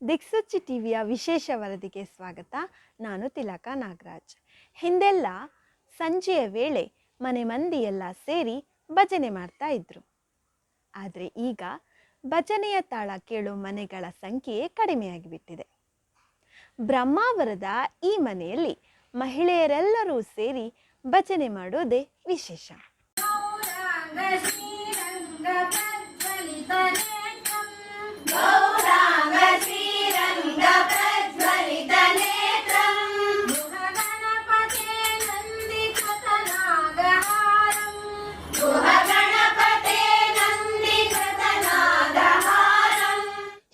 ದಿಕ್ಸೂಚಿ ಟಿವಿಯ ವಿಶೇಷ ವರದಿಗೆ ಸ್ವಾಗತ. ನಾನು ತಿಲಕ ನಾಗರಾಜ್. ಹಿಂದೆಲ್ಲ ಸಂಜೆಯ ವೇಳೆ ಮನೆ ಮಂದಿಯೆಲ್ಲ ಸೇರಿ ಭಜನೆ ಮಾಡ್ತಾ ಇದ್ರು. ಆದರೆ ಈಗ ಭಜನೆಯ ತಾಳ ಕೇಳೋ ಮನೆಗಳ ಸಂಖ್ಯೆ ಕಡಿಮೆಯಾಗಿಬಿಟ್ಟಿದೆ. ಬ್ರಹ್ಮಾವರದ ಈ ಮನೆಯಲ್ಲಿ ಮಹಿಳೆಯರೆಲ್ಲರೂ ಸೇರಿ ಭಜನೆ ಮಾಡೋದೇ ವಿಶೇಷ.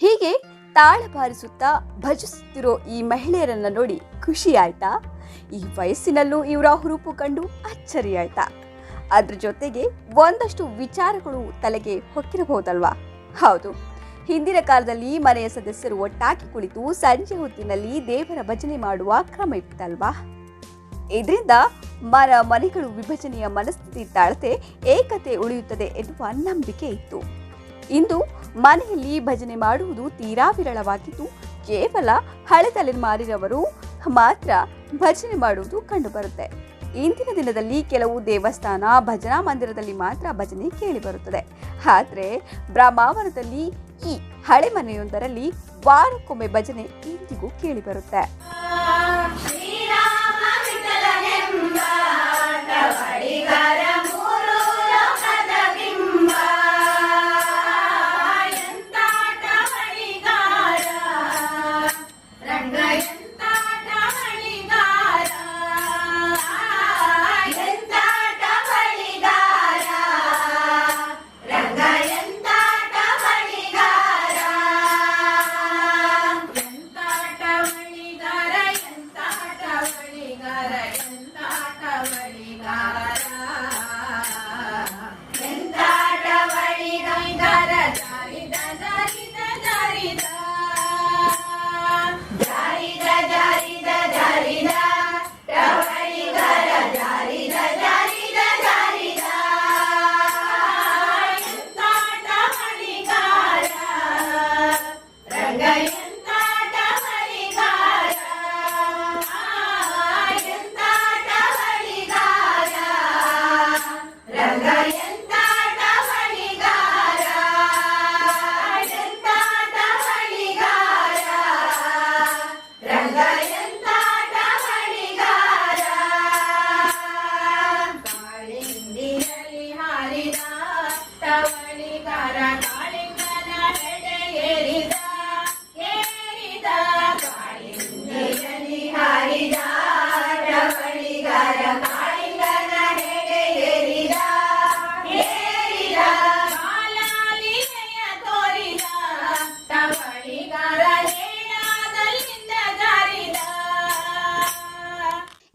ಹೀಗೆ ತಾಳ ಬಾರಿಸುತ್ತಾ ಭಜಿಸುತ್ತಿರೋ ಈ ಮಹಿಳೆಯರನ್ನ ನೋಡಿ ಖುಷಿ ಆಯ್ತಾ? ಈ ವಯಸ್ಸಿನಲ್ಲೂ ಇವರ ಹುರುಪು ಕಂಡು ಅಚ್ಚರಿ ಆಯ್ತಾ? ಅದ್ರ ಜೊತೆಗೆ ಒಂದಷ್ಟು ವಿಚಾರಗಳು ತಲೆಗೆ ಹೊಕ್ಕಿರಬಹುದಲ್ವಾ? ಹೌದು, ಹಿಂದಿನ ಕಾಲದಲ್ಲಿ ಮನೆಯ ಸದಸ್ಯರು ಒಟ್ಟಾಗಿ ಕುಳಿತು ಸಂಜೆ ಹೊತ್ತಿನಲ್ಲಿ ದೇವರ ಭಜನೆ ಮಾಡುವ ಕ್ರಮ ಇತ್ತಲ್ವಾ? ಇದರಿಂದ ಮನೆಗಳು ವಿಭಜನೆಯ ಮನಸ್ಥಿತಿ ತಾಳತೆ ಏಕತೆ ಉಳಿಯುತ್ತದೆ ಎನ್ನುವ ನಂಬಿಕೆ ಇತ್ತು. ಇಂದು ಮನೆಯಲ್ಲಿ ಭಜನೆ ಮಾಡುವುದು ತೀರಾ ವಿರಳವಾಗಿದ್ದು, ಕೇವಲ ಹಳೆ ತಲೆಮಾರಿನವರು ಮಾತ್ರ ಭಜನೆ ಮಾಡುವುದು ಕಂಡುಬರುತ್ತೆ. ಇಂದಿನ ದಿನದಲ್ಲಿ ಕೆಲವು ದೇವಸ್ಥಾನ ಭಜನಾ ಮಂದಿರದಲ್ಲಿ ಮಾತ್ರ ಭಜನೆ ಕೇಳಿಬರುತ್ತದೆ. ಆದರೆ ಬ್ರಹ್ಮಾವರದಲ್ಲಿ ಈ ಹಳೆ ಮನೆಯೊಂದರಲ್ಲಿ ವಾರಕ್ಕೊಮ್ಮೆ ಭಜನೆ ಇಂದಿಗೂ ಕೇಳಿಬರುತ್ತೆ.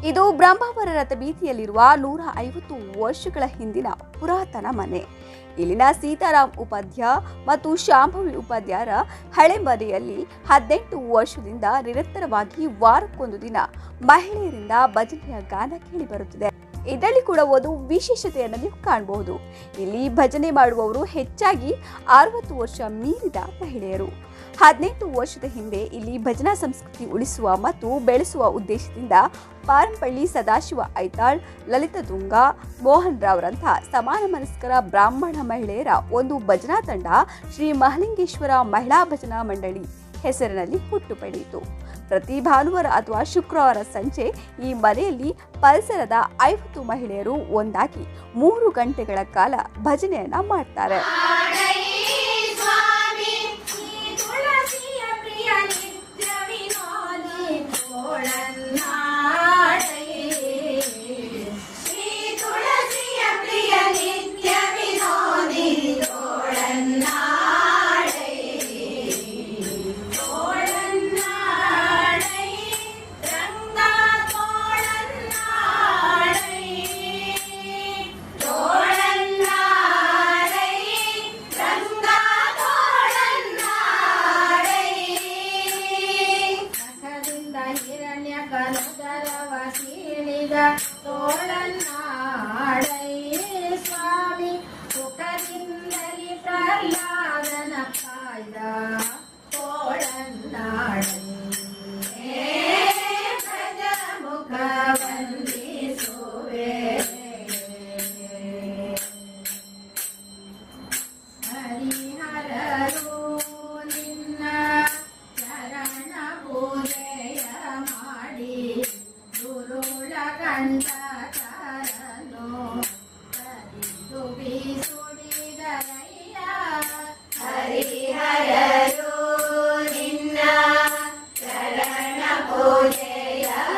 ಇದು ಬ್ರಹ್ಮಾವರ ರಥ ಬೀದಿಯಲ್ಲಿರುವ 150 ವರ್ಷಗಳ ಹಿಂದಿನ ಪುರಾತನ ಮನೆ. ಇಲ್ಲಿನ ಸೀತಾರಾಮ್ ಉಪಾಧ್ಯಾಯ ಮತ್ತು ಶಾಂಭವಿ ಉಪಾಧ್ಯಾಯರ ಹಳೆ ಮನೆಯಲ್ಲಿ 18 ವರ್ಷದಿಂದ ನಿರಂತರವಾಗಿ ವಾರಕ್ಕೊಂದು ದಿನ ಮಹಿಳೆಯರಿಂದ ಭಜನೆಯ ಗಾನ ಕೇಳಿಬರುತ್ತಿದೆ. ಇದರಲ್ಲಿ ಕೂಡ ಒಂದು ವಿಶೇಷತೆಯನ್ನು ನೀವು ಕಾಣಬಹುದು. ಇಲ್ಲಿ ಭಜನೆ ಮಾಡುವವರು ಹೆಚ್ಚಾಗಿ 60 ವರ್ಷ ಮೀರಿದ ಮಹಿಳೆಯರು. 18 ವರ್ಷದ ಹಿಂದೆ ಇಲ್ಲಿ ಭಜನಾ ಸಂಸ್ಕೃತಿ ಉಳಿಸುವ ಮತ್ತು ಬೆಳೆಸುವ ಉದ್ದೇಶದಿಂದ ಪಾರಂಪಳ್ಳಿ ಸದಾಶಿವ ಐತಾಳ್, ಲಲಿತ ದುಂಗ, ಮೋಹನ್ ರಾವ್ರಂತಹ ಸಮಾನ ಮನಸ್ಕರ ಬ್ರಾಹ್ಮಣ ಮಹಿಳೆಯರ ಒಂದು ಭಜನಾ ತಂಡ ಶ್ರೀ ಮಹಲಿಂಗೇಶ್ವರ ಮಹಿಳಾ ಭಜನಾ ಮಂಡಳಿ ಹೆಸರಿನಲ್ಲಿ ಹುಟ್ಟು ಪಡೆಯಿತು. ಪ್ರತಿ ಭಾನುವಾರ ಅಥವಾ ಶುಕ್ರವಾರ ಸಂಜೆ ಈ ಮನೆಯಲ್ಲಿ ಪರಿಸರದ 50 ಮಹಿಳೆಯರು ಒಂದಾಗಿ 3 ಗಂಟೆಗಳ ಕಾಲ ಭಜನೆಯನ್ನ ಮಾಡ್ತಾರೆ. ಸ್ವಾಮಿ ಸುಖದಿಂದಲಿ ಪ್ರಹ್ಲಾದನ ಕಾಯ್ದ ತೋಳನ್ನ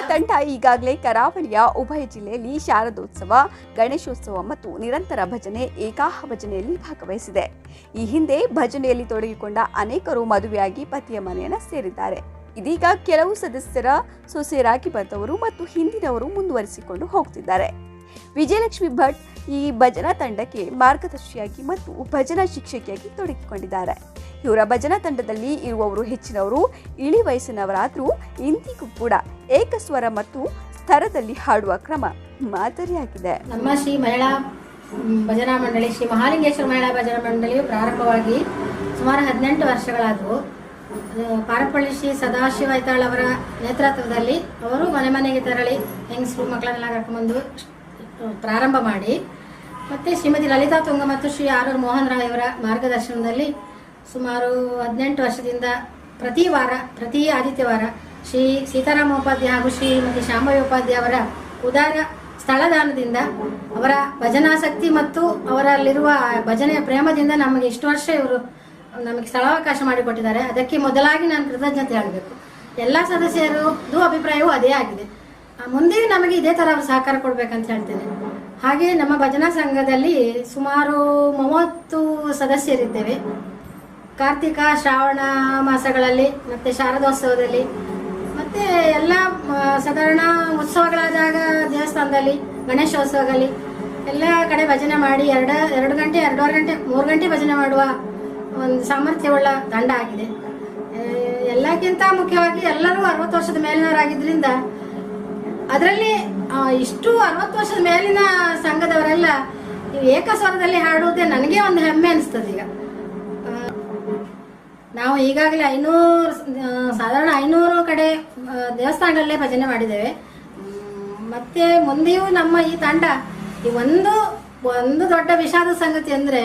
ತಂಡ ಈಗಾಗಲೇ ಕರಾವಳಿಯ ಉಭಯ ಜಿಲ್ಲೆಯಲ್ಲಿ ಶಾರದೋತ್ಸವ, ಗಣೇಶೋತ್ಸವ ಮತ್ತು ನಿರಂತರ ಭಜನೆ, ಏಕಾಹ ಭಜನೆಯಲ್ಲಿ ಭಾಗವಹಿಸಿದೆ. ಈ ಹಿಂದೆ ಭಜನೆಯಲ್ಲಿ ತೊಡಗಿಕೊಂಡ ಅನೇಕರು ಮದುವೆಯಾಗಿ ಪತಿಯ ಮನೆಯನ್ನು ಸೇರಿದ್ದಾರೆ. ಇದೀಗ ಕೆಲವು ಸದಸ್ಯರ ಸೊಸೆಯರಾಗಿ ಬಂದವರು ಮತ್ತು ಹಿಂದಿನವರು ಮುಂದುವರಿಸಿಕೊಂಡು ಹೋಗ್ತಿದ್ದಾರೆ. ವಿಜಯಲಕ್ಷ್ಮಿ ಭಟ್ ಈ ಭಜನಾ ತಂಡಕ್ಕೆ ಮಾರ್ಗದರ್ಶಿಯಾಗಿ ಮತ್ತು ಭಜನಾ ಶಿಕ್ಷಕಿಯಾಗಿ ತೊಡಗಿಕೊಂಡಿದ್ದಾರೆ. ಇವರ ಭಜನಾ ತಂಡದಲ್ಲಿ ಇರುವವರು ಹೆಚ್ಚಿನವರು ಇಳಿ ವಯಸ್ಸಿನವರಾದರೂ ಇಂದಿಗೂ ಕೂಡ ಏಕಸ್ವರ ಮತ್ತು ಸ್ತರದಲ್ಲಿ ಹಾಡುವ ಕ್ರಮ ಮಾದರಿಯಾಗಿದೆ. ನಮ್ಮ ಶ್ರೀ ಮಹಿಳಾ ಭಜನಾ ಮಂಡಳಿ, ಶ್ರೀ ಮಹಾಲಿಂಗೇಶ್ವರ ಮಹಿಳಾ ಭಜನಾ ಮಂಡಳಿಯು ಪ್ರಾರಂಭವಾಗಿ ಸುಮಾರು 18 ವರ್ಷಗಳಾದವು. ಪಾರಪಳ್ಳಿ ಶ್ರೀ ಸದಾಶಿವ ಐತಾಳ್ ಅವರ ನೇತೃತ್ವದಲ್ಲಿ ಅವರು ಮನೆ ಮನೆಗೆ ತೆರಳಿ ಹೆಂಗಸರು ಮಕ್ಕಳನ್ನೆಲ್ಲ ಕರ್ಕೊಂಡ್ಬಂದು ಪ್ರಾರಂಭ ಮಾಡಿ, ಮತ್ತು ಶ್ರೀಮತಿ ಲಲಿತಾ ತುಂಗ ಮತ್ತು ಶ್ರೀ ಆರೂರು ಮೋಹನ್ ರಾಯ್ ಅವರ ಮಾರ್ಗದರ್ಶನದಲ್ಲಿ ಸುಮಾರು 18 ವರ್ಷದಿಂದ ಪ್ರತಿ ಆದಿತ್ಯವಾರ ಶ್ರೀ ಸೀತಾರಾಮ ಉಪಾಧ್ಯಾಯ ಹಾಗೂ ಶ್ರೀಮತಿ ಶಾಂಭವಿ ಉಪಾಧ್ಯಾಯ ಅವರ ಉದಾರ ಸ್ಥಳದಾನದಿಂದ ಅವರ ಭಜನಾಸಕ್ತಿ ಮತ್ತು ಅವರಲ್ಲಿರುವ ಭಜನೆಯ ಪ್ರೇಮದಿಂದ ನಮಗೆ ಇಷ್ಟು ವರ್ಷ ಇವರು ನಮಗೆ ಸ್ಥಳಾವಕಾಶ ಮಾಡಿಕೊಟ್ಟಿದ್ದಾರೆ. ಅದಕ್ಕೆ ಮೊದಲಾಗಿ ನಾನು ಕೃತಜ್ಞತೆ ಹೇಳಬೇಕು. ಎಲ್ಲ ಸದಸ್ಯರದು ಅಭಿಪ್ರಾಯವೂ ಅದೇ ಆಗಿದೆ. ಮುಂದೆ ನಮಗೆ ಇದೇ ಥರ ಅವರು ಸಹಕಾರ ಕೊಡಬೇಕಂತ ಹೇಳ್ತೇನೆ. ಹಾಗೆ ನಮ್ಮ ಭಜನಾ ಸಂಘದಲ್ಲಿ ಸುಮಾರು 30 ಸದಸ್ಯರಿದ್ದೇವೆ. ಕಾರ್ತಿಕ ಶ್ರಾವಣ ಮಾಸಗಳಲ್ಲಿ ಮತ್ತು ಶಾರದೋತ್ಸವದಲ್ಲಿ ಮತ್ತು ಎಲ್ಲ ಸಾಧಾರಣ ಉತ್ಸವಗಳಾದಾಗ ದೇವಸ್ಥಾನದಲ್ಲಿ, ಗಣೇಶೋತ್ಸವದಲ್ಲಿ ಎಲ್ಲ ಕಡೆ ಭಜನೆ ಮಾಡಿ 2 ಗಂಟೆ, 2.5 ಗಂಟೆ, 3 ಗಂಟೆ ಭಜನೆ ಮಾಡುವ ಒಂದು ಸಾಮರ್ಥ್ಯವುಳ್ಳ ತಂಡ ಆಗಿದೆ. ಎಲ್ಲಕ್ಕಿಂತ ಮುಖ್ಯವಾಗಿ ಎಲ್ಲರೂ 60 ವರ್ಷದ ಮೇಲಿನವರಾಗಿದ್ದರಿಂದ ಅದರಲ್ಲಿ ಇಷ್ಟು 60 ವರ್ಷದ ಮೇಲಿನ ಸಂಘದವರೆಲ್ಲ ಏಕಸ್ವರದಲ್ಲಿ ಹಾಡುವುದೇ ನನಗೆ ಒಂದು ಹೆಮ್ಮೆ ಅನಿಸ್ತದೆ. ಈಗ ನಾವು ಈಗಾಗಲೇ ಸಾಧಾರಣ 500 ಕಡೆ ದೇವಸ್ಥಾನಗಳಲ್ಲೇ ಭಜನೆ ಮಾಡಿದ್ದೇವೆ. ಮತ್ತೆ ಮುಂದೆಯೂ ನಮ್ಮ ಈ ತಂಡ ಈ ಒಂದು ದೊಡ್ಡ ವಿಷಾದ ಸಂಗತಿ ಅಂದರೆ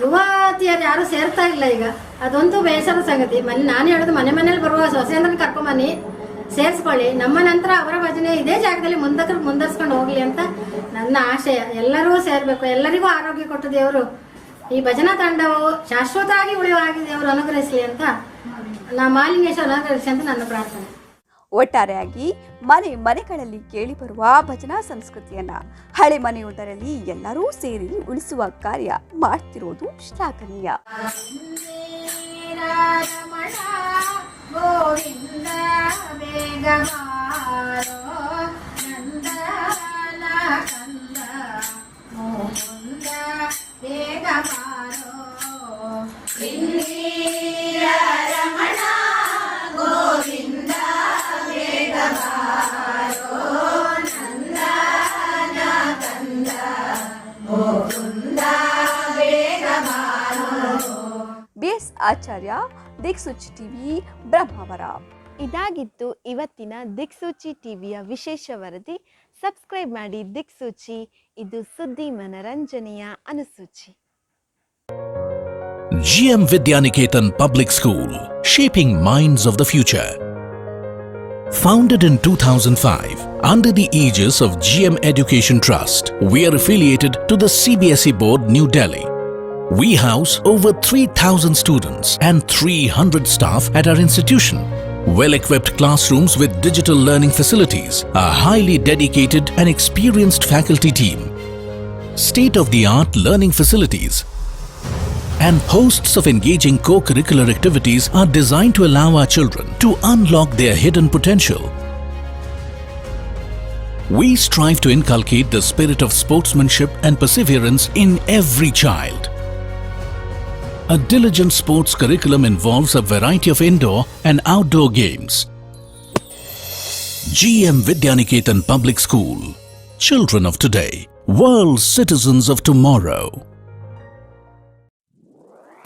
ಯುವತಿಯರು ಯಾರು ಸೇರ್ತಾ ಇಲ್ಲ. ಈಗ ಅದೊಂದು ಬೇಸರದ ಸಂಗತಿ. ನಾನು ಹೇಳೋದು, ಮನೇಲಿ ಬರುವ ಸೊಸೆಯಂದ್ರನ್ನ ಕರ್ಕೊಂಬನ್ನಿ, ಸೇರಿಸ್ಕೊಳ್ಳಿ, ನಮ್ಮ ನಂತರ ಅವರ ಭಜನೆ ಇದೇ ಜಾಗದಲ್ಲಿ ಮುಂದರ್ಸ್ಕೊಂಡು ಹೋಗ್ಲಿ ಅಂತ ನನ್ನ ಆಶಯ. ಎಲ್ಲರೂ ಸೇರ್ಬೇಕು, ಎಲ್ಲರಿಗೂ ಆರೋಗ್ಯ ಕೊಟ್ಟು ದೇವರು ಈ ಭಜನಾ ತಂಡವು ಶಾಶ್ವತವಾಗಿ ಉಳಿಯುವ ಹಾಗೆ ದೇವರು ಅನುಗ್ರಹಿಸಲಿ ಅಂತ ಮಹಾಲಿಂಗೇಶ್ವರ ಅನುಗ್ರಹಿಸಿ ಅಂತ ನನ್ನ ಪ್ರಾರ್ಥನೆ. ಒಟ್ಟಾರೆಯಾಗಿ ಮನೆಗಳಲ್ಲಿ ಕೇಳಿಬರುವ ಭಜನಾ ಸಂಸ್ಕೃತಿಯನ್ನ ಹಳೆ ಮನೆಯೊಂದರಲ್ಲಿ ಎಲ್ಲರೂ ಸೇರಿ ಉಳಿಸುವ ಕಾರ್ಯ ಮಾಡ್ತಿರೋದು ಶ್ಲಾಘನೀಯ. ಗೋವಿಂದ ಬೇಗ ಬಾರೋ, ನಂದನ ಕಂದ ಮುಕುಂದ ಬೇಗ ಬಾರೋ, ಇಂದಿರ ರಮಣ ಗೋವಿಂದ ಬೇಗ ಬಾರೋ, ನಂದನ ಕಂದ ಮುಕುಂದ ಬೇಗ ಬಾರೋ. BS ಆಚಾರ್ಯ, ದಿಕ್ಸೂಚಿ ಟಿವಿ, ಬ್ರಹ್ಮಾವರ. ಇದಾಗಿತ್ತು ಇವತ್ತಿನ ದಿಕ್ಸೂಚಿ ಟಿವಿಯ ವಿಶೇಷ ವರದಿ. ಸಬ್ಸ್ಕ್ರೈಬ್ ಮಾಡಿ ದಿಕ್ಸೂಚಿ. ಇದು ಸುದ್ದಿ ಮನರಂಜನೆಯ ಅನುಸೂಚಿ. GM Vidyaniketan Public School, shaping minds of the future. Founded in 2005 under the aegis of GM Education Trust, we are affiliated to the CBSE Board, New Delhi. We house over 3,000 students and 300 staff at our institution. Well-equipped classrooms with digital learning facilities, a highly dedicated and experienced faculty team, state-of-the-art learning facilities, and hosts of engaging co-curricular activities are designed to allow our children to unlock their hidden potential. We strive to inculcate the spirit of sportsmanship and perseverance in every child. A diligent sports curriculum involves a variety of indoor and outdoor games. GM Vidyaniketan Public School. Children of today, world citizens of tomorrow.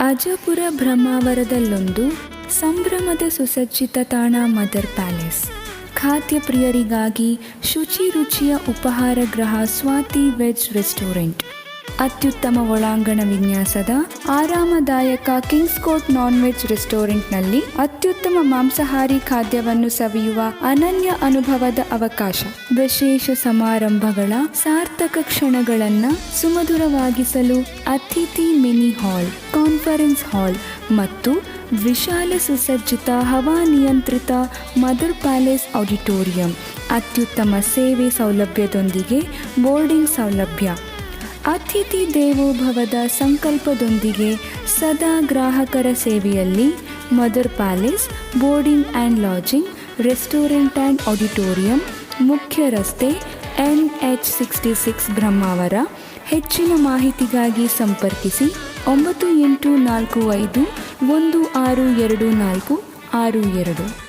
Ajapura ಬ್ರಹ್ಮಾವರದಲ್ಲೊಂದು ಸಂಭ್ರಮದ ಸುಸಜ್ಜಿತ ತಾಣ mother palace. ಖಾದ್ಯ ಪ್ರಿಯರಿಗಾಗಿ ಶುಚಿ ರುಚಿಯ ಉಪಹಾರ ಗೃಹ Swati veg restaurant. ಅತ್ಯುತ್ತಮ ಒಳಾಂಗಣ ವಿನ್ಯಾಸದ ಆರಾಮದಾಯಕ ಕಿಂಗ್ಸ್ ಕೋರ್ಟ್ ನಾನ್ ವೆಜ್ ರೆಸ್ಟೋರೆಂಟ್ನಲ್ಲಿ ಅತ್ಯುತ್ತಮ ಮಾಂಸಾಹಾರಿ ಖಾದ್ಯವನ್ನು ಸವಿಯುವ ಅನನ್ಯ ಅನುಭವದ ಅವಕಾಶ. ವಿಶೇಷ ಸಮಾರಂಭಗಳ ಸಾರ್ಥಕ ಕ್ಷಣಗಳನ್ನು ಸುಮಧುರವಾಗಿಸಲು ಅತಿಥಿ ಮಿನಿ ಹಾಲ್, ಕಾನ್ಫರೆನ್ಸ್ ಹಾಲ್ ಮತ್ತು ವಿಶಾಲ ಸುಸಜ್ಜಿತ ಹವಾನಿಯಂತ್ರಿತ ಮದರ್ ಪ್ಯಾಲೇಸ್ ಆಡಿಟೋರಿಯಂ, ಅತ್ಯುತ್ತಮ ಸೇವೆ ಸೌಲಭ್ಯದೊಂದಿಗೆ ಬೋರ್ಡಿಂಗ್ ಸೌಲಭ್ಯ. ಅತಿಥಿ ದೇವೋಭವದ ಸಂಕಲ್ಪದೊಂದಿಗೆ ಸದಾ ಗ್ರಾಹಕರ ಸೇವೆಯಲ್ಲಿ mother palace boarding and lodging, restaurant and auditorium, ಮುಖ್ಯ ರಸ್ತೆ NH66 ಬ್ರಹ್ಮಾವರ. ಹೆಚ್ಚಿನ ಮಾಹಿತಿಗಾಗಿ ಸಂಪರ್ಕಿಸಿ 9845 162462.